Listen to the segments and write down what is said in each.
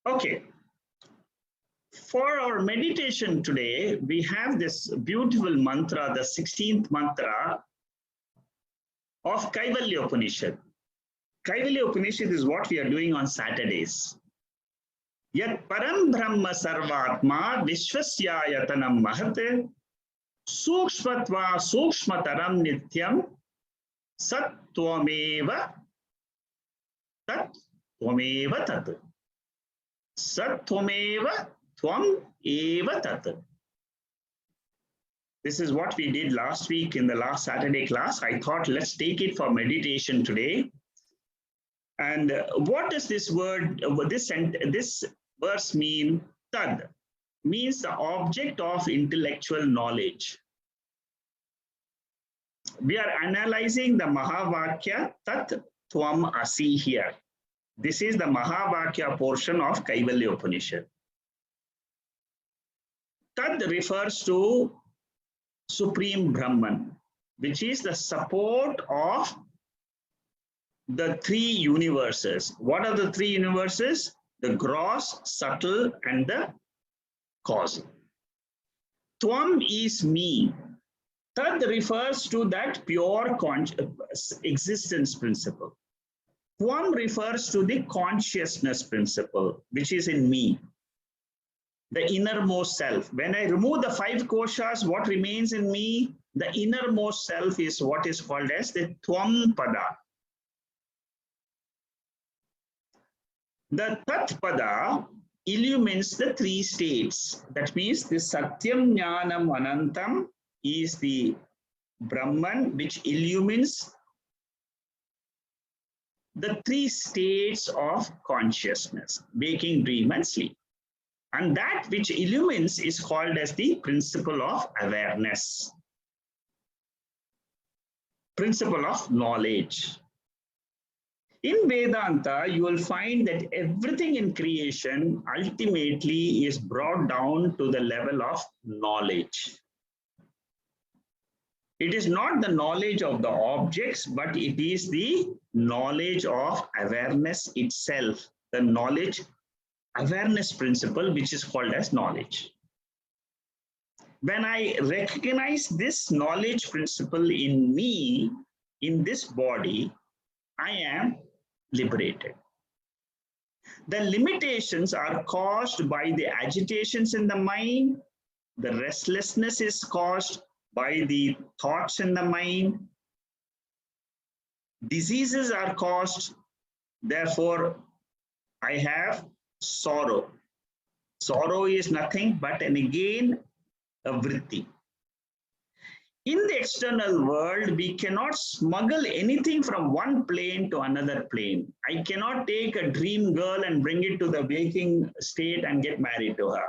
Okay. For our meditation today, we have this beautiful mantra, the 16th mantra of Kaivalya Upanishad. Kaivalya Upanishad is what we are doing on Saturdays. Yat param brahma sarvatma vishwasyayatanam mahat sukshmatva sukshmataram nityam sattvameva tat tvameva tat sattvameva tvam eva tat. This is what we did last week in the last Saturday class. I thought let's take it for meditation today. And what does this word, this verse mean? Tad means the object of intellectual knowledge. We are analyzing the Mahavakya Tat Tvam Asi here. This is the Mahavakya portion of Kaivalya Upanishad. Tad refers to Supreme Brahman, which is the support of the three universes. What are the three universes? The gross, subtle, and the causal. Tvam is me. Tad refers to that pure existence principle. Tvam refers to the consciousness principle, which is in me, the innermost self. When I remove the five koshas, what remains in me? The innermost self is what is called as the Tvam Pada. The Tat Pada illumines the three states. That means the Satyam Jnanam Anantam is the Brahman which illumines the three states of consciousness, waking, dream, and sleep. And that which illumines is called as the principle of awareness, principle of knowledge. In Vedanta, you will find that everything in creation ultimately is brought down to the level of knowledge. It is not the knowledge of the objects, but it is the knowledge of awareness itself, the knowledge awareness principle, which is called as knowledge. When I recognize this knowledge principle in me, in this body, I am liberated. The limitations are caused by the agitations in the mind. The restlessness is caused by the thoughts in the mind. Diseases are caused, therefore, I have sorrow. Sorrow is nothing but again a vritti. In the external world, we cannot smuggle anything from one plane to another plane. I cannot take a dream girl and bring it to the waking state and get married to her.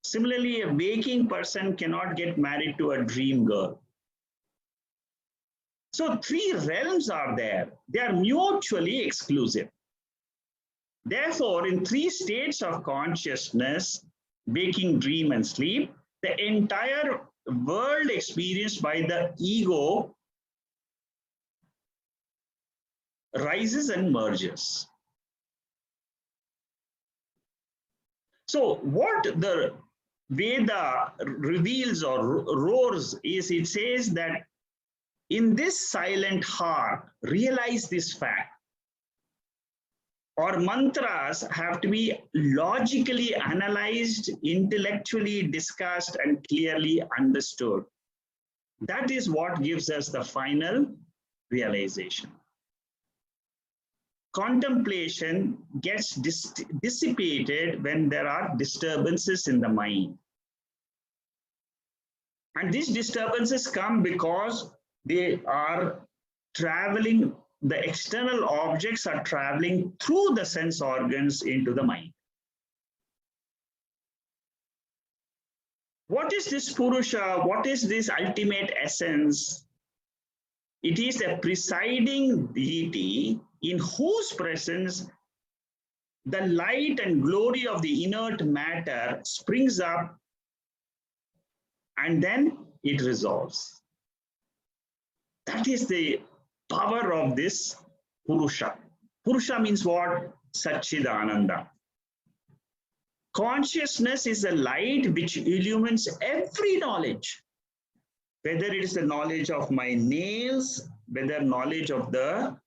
Similarly, a waking person cannot get married to a dream girl. So three realms are there. They are mutually exclusive. Therefore, in three states of consciousness, waking, dream, and sleep, the entire world experienced by the ego rises and merges. So what the Veda reveals or roars is, it says that in this silent heart, realize this fact. Our mantras have to be logically analyzed, intellectually discussed, and clearly understood. That is what gives us the final realization. Contemplation gets dissipated when there are disturbances in the mind. And these disturbances come because they are traveling. The external objects are traveling through the sense organs into the mind. What is this Purusha? What is this ultimate essence? It is a presiding deity in whose presence the light and glory of the inert matter springs up and then it resolves. That is the power of this Purusha. Purusha means what? Satchidananda. Consciousness is a light which illumines every knowledge, whether it is the knowledge of my nails, whether knowledge of the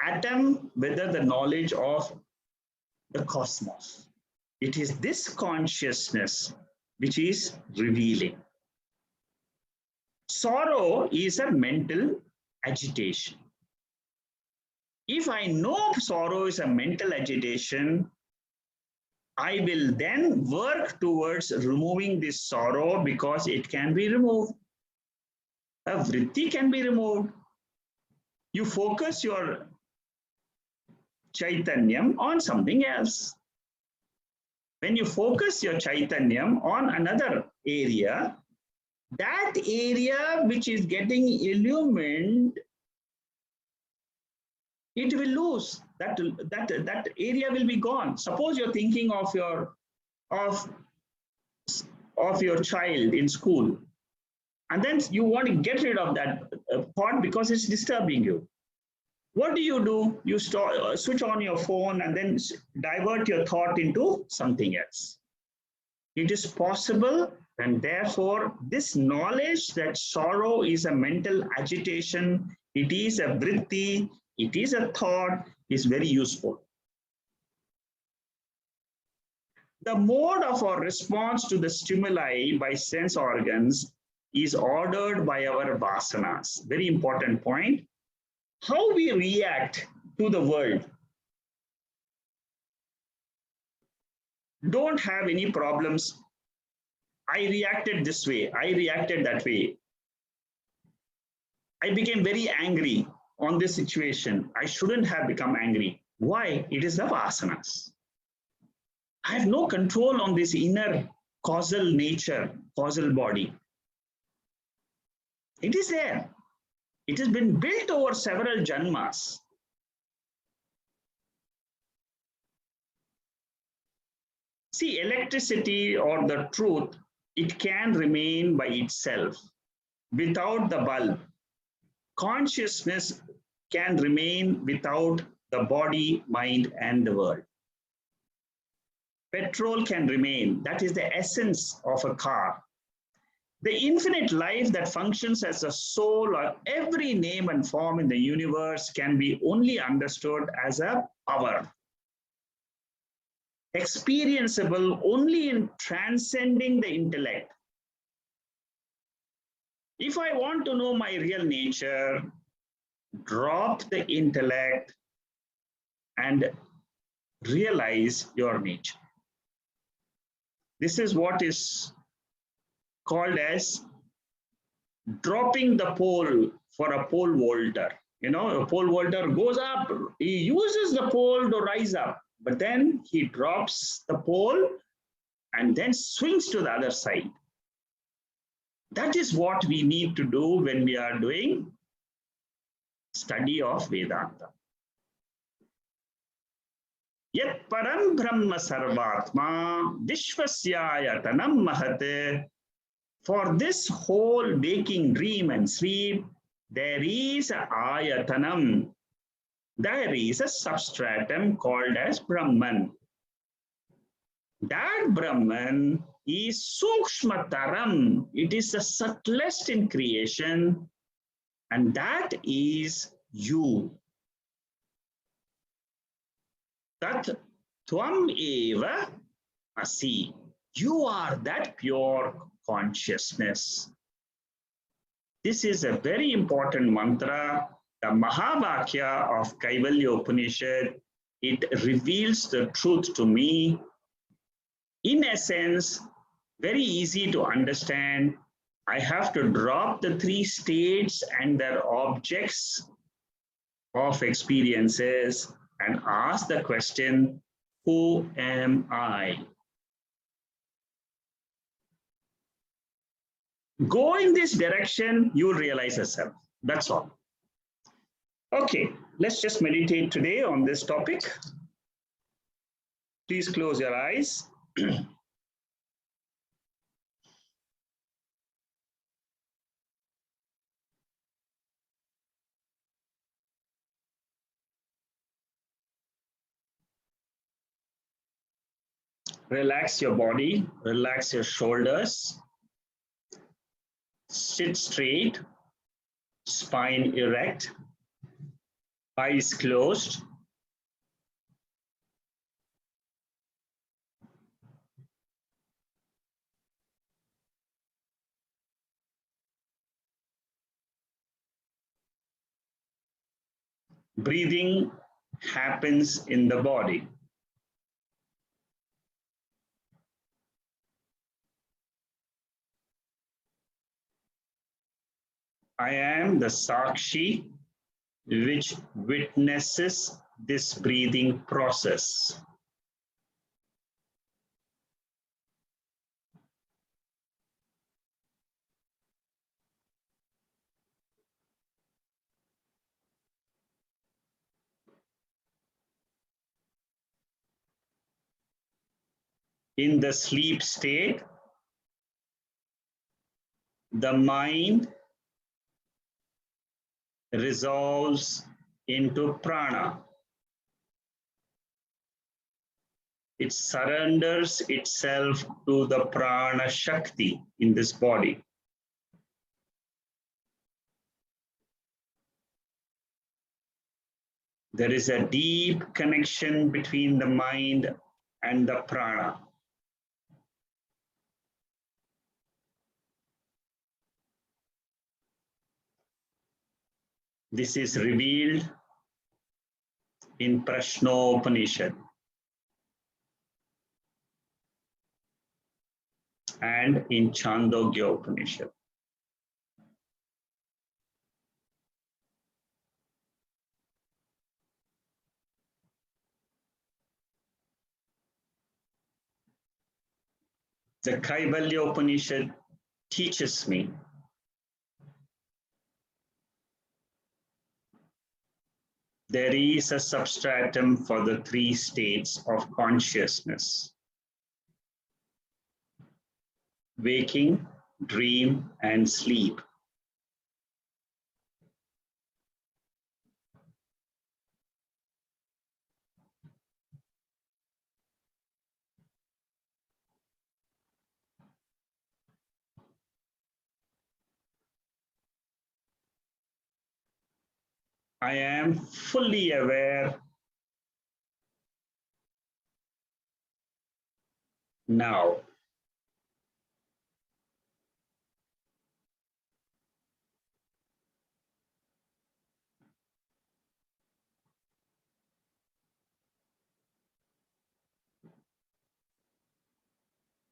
atom, whether the knowledge of the cosmos. It is this consciousness which is revealing. Sorrow is a mental agitation. If I know sorrow is a mental agitation, I will then work towards removing this sorrow because it can be removed. A vritti can be removed. You focus your chaitanyam on something else. When you focus your chaitanyam on another area, that area which is getting illumined, it will lose. That area will be gone. Suppose you're thinking of your child in school, and then you want to get rid of that thought because it's disturbing you. What do? You switch on your phone and then divert your thought into something else. It is possible, and therefore this knowledge that sorrow is a mental agitation, it is a vritti, it is a thought, is very useful. The mode of our response to the stimuli by sense organs is ordered by our vasanas. Very important point. How we react to the world. Don't have any problems. I reacted this way. I reacted that way. I became very angry on this situation. I shouldn't have become angry. Why? It is the vasanas. I have no control on this inner causal nature, causal body. It is there. It has been built over several janmas. See, electricity or the truth, it can remain by itself without the bulb. Consciousness can remain without the body, mind, and the world. Petrol can remain. That is the essence of a car. The infinite life that functions as a soul or every name and form in the universe can be only understood as a power. Experienceable only in transcending the intellect. If I want to know my real nature, drop the intellect and realize your nature. This is what is called as dropping the pole for a pole vaulter. You know, a pole vaulter goes up, he uses the pole to rise up, but then he drops the pole and then swings to the other side. That is what we need to do when we are doing study of Vedanta. Yat param brahma sarvatma vishwasyayatanam mahate. For this whole waking dream and sleep, there is a ayatanam. There is a substratum called as Brahman. That Brahman is Sukshmataram. It is the subtlest in creation, and that is you. Tat Tvam Eva Asi. You are that pure consciousness. This is a very important mantra. The Mahavakya of Kaivalya Upanishad, it reveals the truth to me. In essence, very easy to understand. I have to drop the three states and their objects of experiences and ask the question, who am I? Go in this direction, you will realize yourself. That's all. Okay, let's just meditate today on this topic. Please close your eyes. Relax your body, relax your shoulders, sit straight, spine erect, eyes closed. Breathing happens in the body. I am the Sakshi which witnesses this breathing process. In the sleep state, the mind resolves into prana. It surrenders itself to the prana shakti in this body. There is a deep connection between the mind and the prana. This is revealed in Prashnopanishad and in Chandogya Upanishad. The Kaivalya Upanishad teaches me there is a substratum for the three states of consciousness: waking, dream, and sleep. I am fully aware now.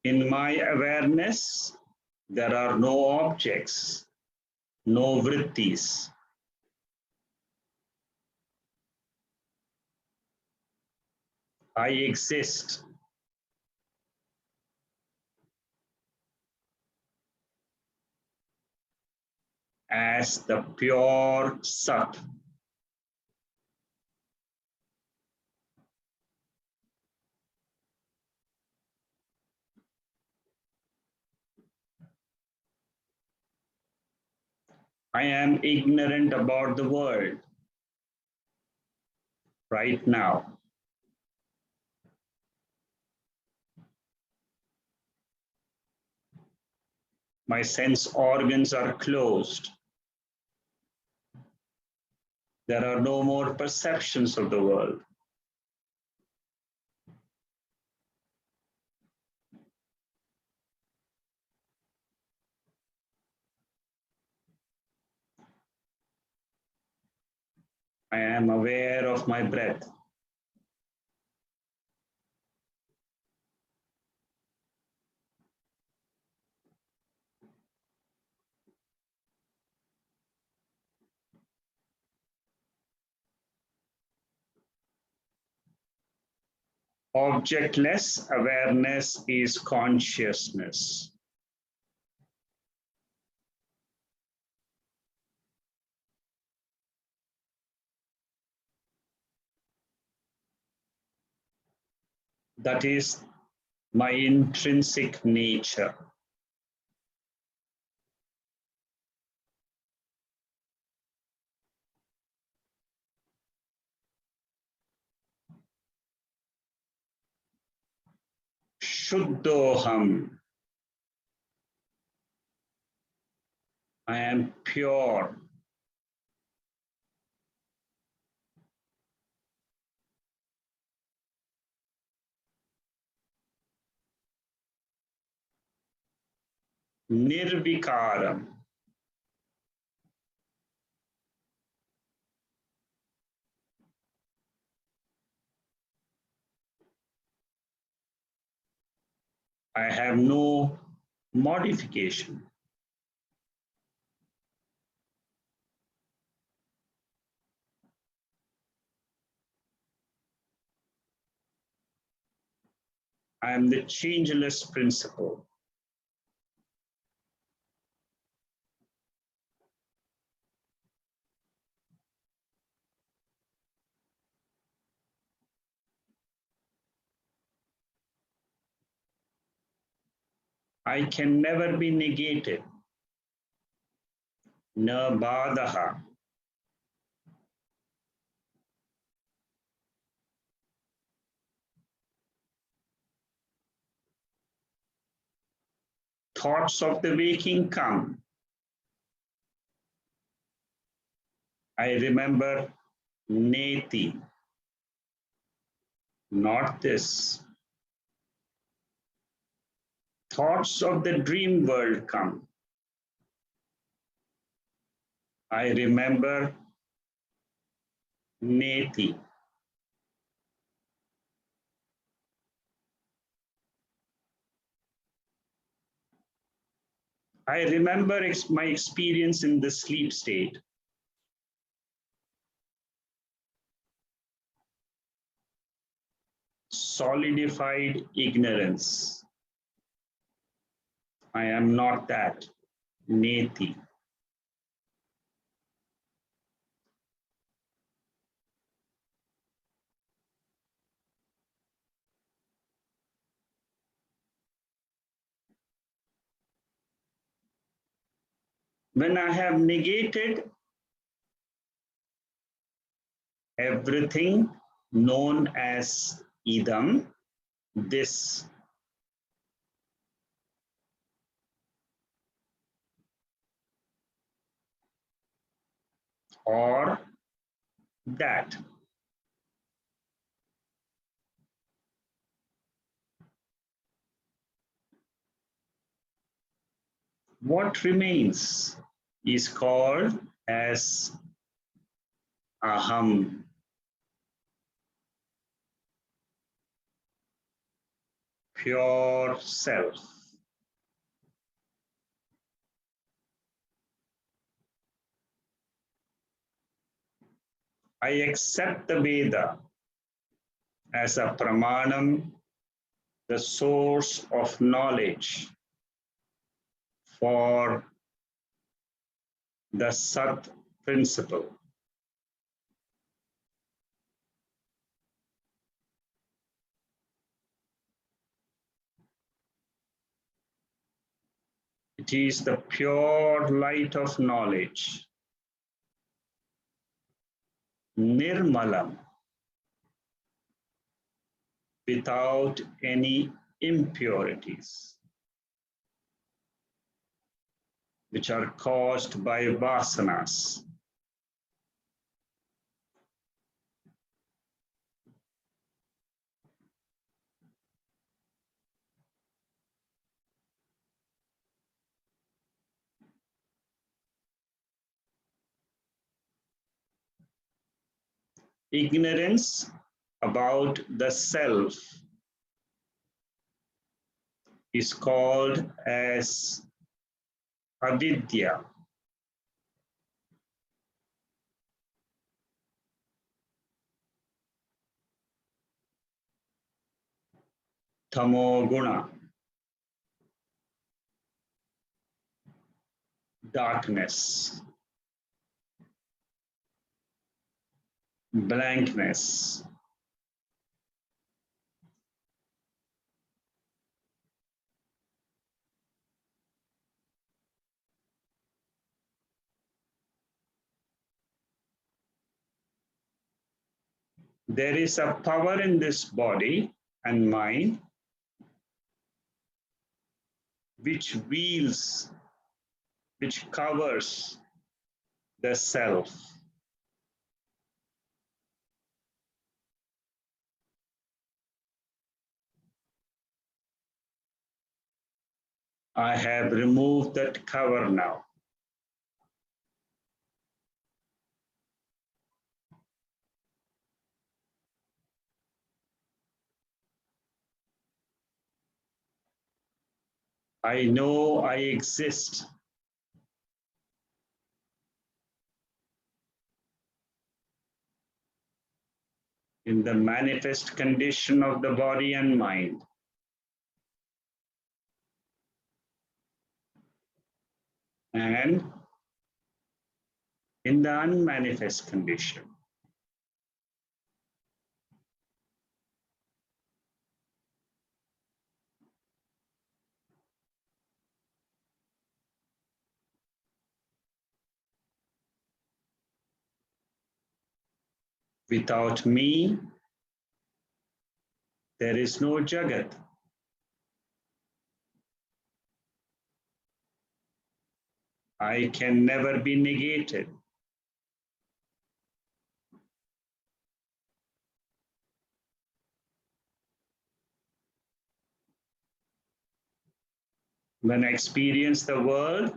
In my awareness, there are no objects, no vrittis. I exist. As the pure Sat. I am ignorant about the world right now. My sense organs are closed. There are no more perceptions of the world. I am aware of my breath. Objectless awareness is consciousness. That is my intrinsic nature. Shuddhoham. I am pure. Nirvikaram. I have no modification. I am the changeless principle. I can never be negated. Na badaha. Thoughts of the waking come. I remember neti, not this. Thoughts of the dream world come. I remember neti. I remember my experience in the sleep state. Solidified ignorance. I am not that. Neti. When I have negated everything known as idam, this, or that, what remains is called as aham. Pure self. I accept the Veda as a pramanam, the source of knowledge for the Sat principle. It is the pure light of knowledge, nirmalam, without any impurities, which are caused by vasanas. Ignorance about the self is called as avidya. Tamoguna, darkness, blankness. There is a power in this body and mind which veils, which covers the self. I have removed that cover now. I know I exist. In the manifest condition of the body and mind. And in the unmanifest condition. Without me, there is no Jagat. I can never be negated. When I experience the world,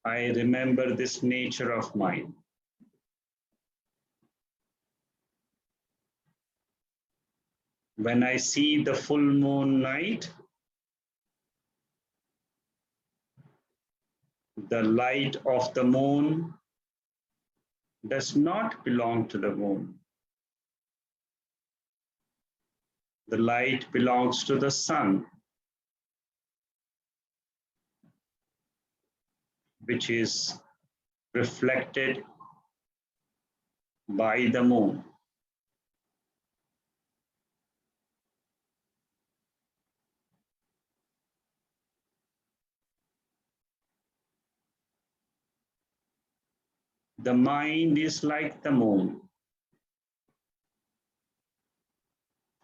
I remember this nature of mine. When I see the full moon night, the light of the moon does not belong to the moon. The light belongs to the sun, which is reflected by the moon. The mind is like the moon.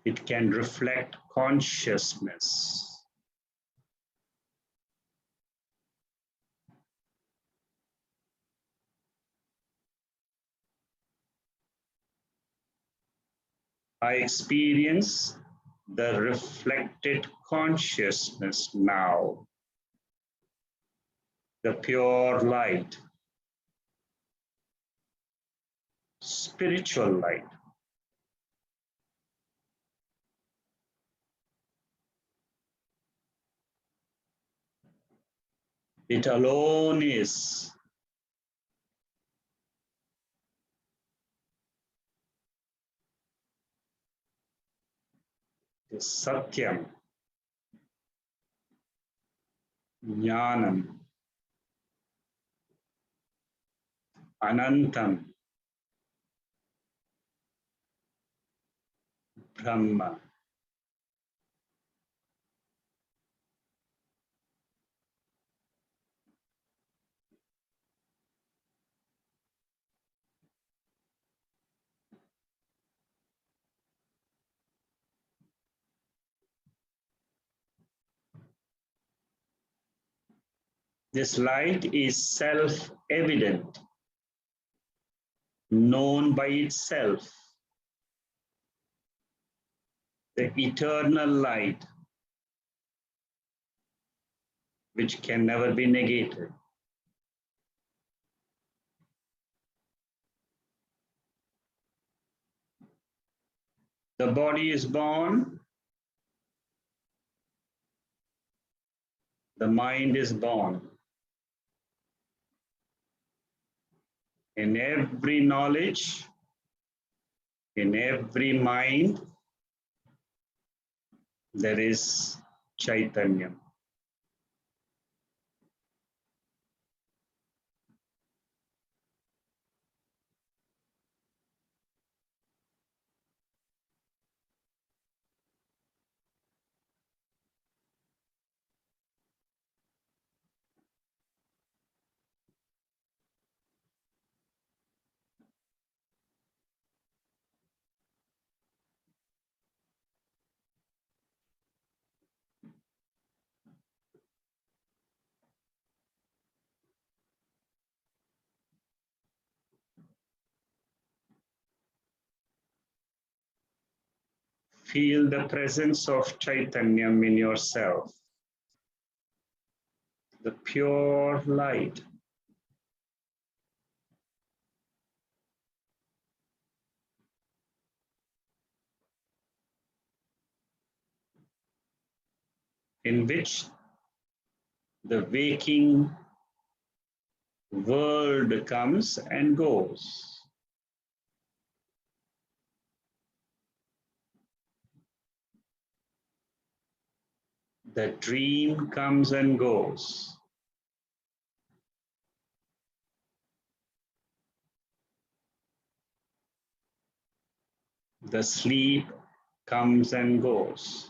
It can reflect consciousness. I experience the reflected consciousness now, the pure light, spiritual light. It alone is. The Satyam, Jnanam, Anantam, Brahma. This light is self-evident, known by itself. The eternal light, which can never be negated. The body is born, the mind is born. In every knowledge, in every mind, there is Chaitanya. Feel the presence of Chaitanyam in yourself, the pure light. In which the waking world comes and goes. The dream comes and goes. The sleep comes and goes.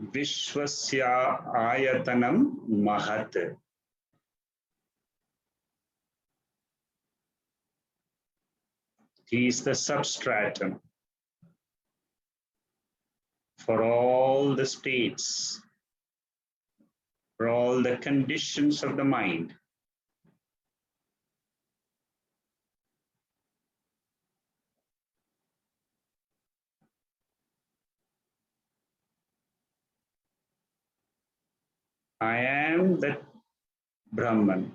Vishwasya ayatanam mahat. He is the substratum for all the states, for all the conditions of the mind. I am the Brahman.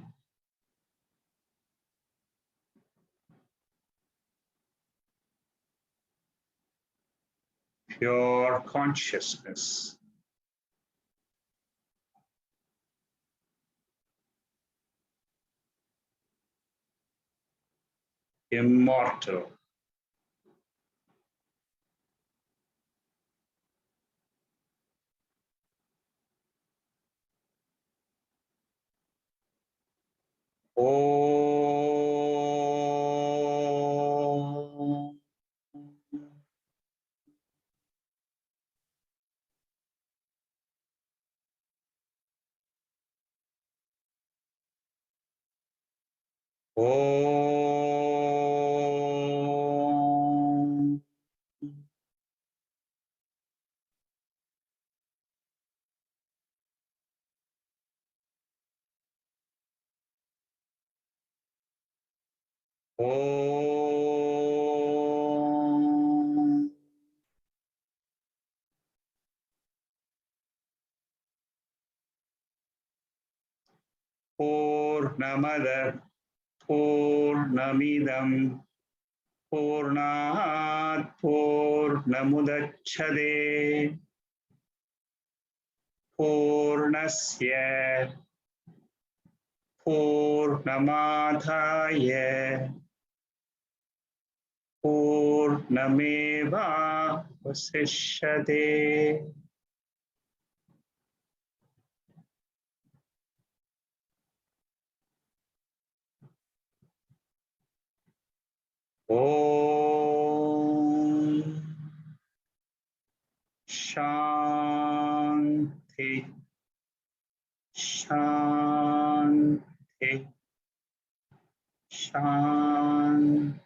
Pure consciousness. Immortal. Om. Om. Om. Purnamada Purnamidam Purnat Purnamudachade Purnasya Purnamadhaya Purnameva Vasishyate. Om Shanti Shanti Shanti.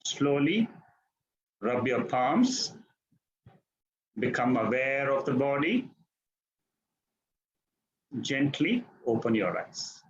Slowly rub your palms, become aware of the body. Gently open your eyes.